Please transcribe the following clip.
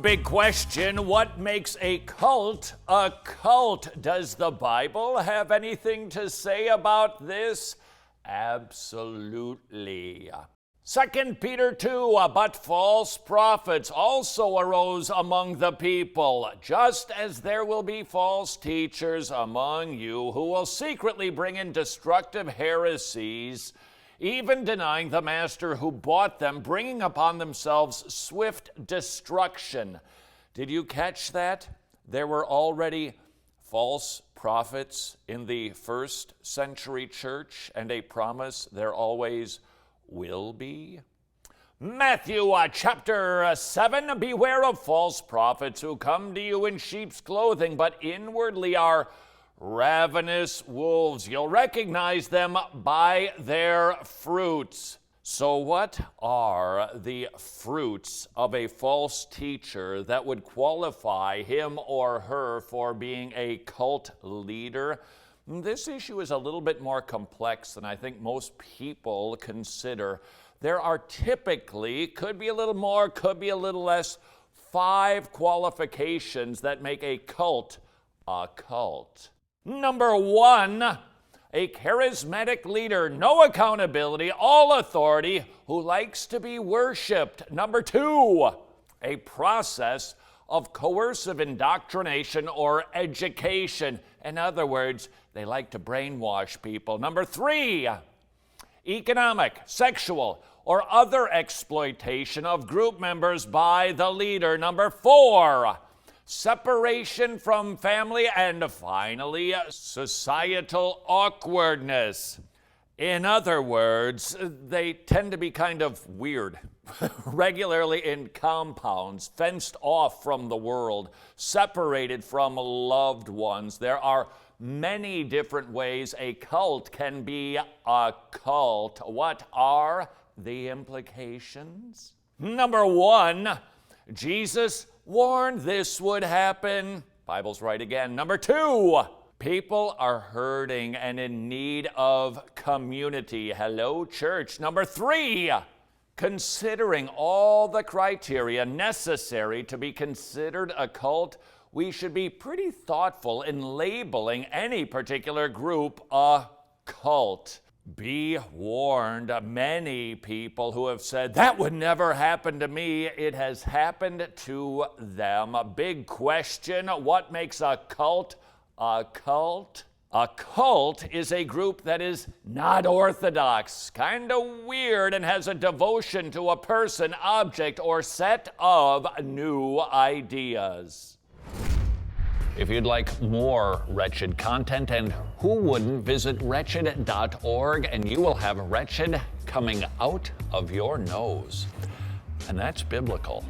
Big question, what makes a cult a cult? Does the Bible have anything to say about this? Absolutely. 2 Peter 2, but false prophets also arose among the people, just as there will be false teachers among you who will secretly bring in destructive heresies, even denying the master who bought them, bringing upon themselves swift destruction. Did you catch that? There were already false prophets in the first century church, and a promise there always will be. Matthew chapter 7, beware of false prophets who come to you in sheep's clothing, but inwardly are ravenous wolves. You'll recognize them by their fruits. So what are the fruits of a false teacher that would qualify him or her for being a cult leader? This issue is a little bit more complex than I think most people consider. There are typically, could be a little more, could be a little less, 5 qualifications that make a cult a cult. Number 1, a charismatic leader, no accountability, all authority, who likes to be worshiped. Number 2, a process of coercive indoctrination or education. In other words, they like to brainwash people. Number 3, economic, sexual, or other exploitation of group members by the leader. Number 4, separation from family, and finally, societal awkwardness. In other words, they tend to be kind of weird, regularly in compounds, fenced off from the world, separated from loved ones. There are many different ways a cult can be a cult. What are the implications? Number 1, Jesus warned this would happen. Bible's right again. Number 2, people are hurting and in need of community. Hello, church. Number 3, considering all the criteria necessary to be considered a cult, we should be pretty thoughtful in labeling any particular group a cult. Be warned, many people who have said, that would never happen to me, it has happened to them. A big question, what makes a cult a cult? A cult is a group that is not orthodox, kind of weird, and has a devotion to a person, object, or set of new ideas. If you'd like more Wretched content, and who wouldn't, visit wretched.org and you will have Wretched coming out of your nose. And that's biblical.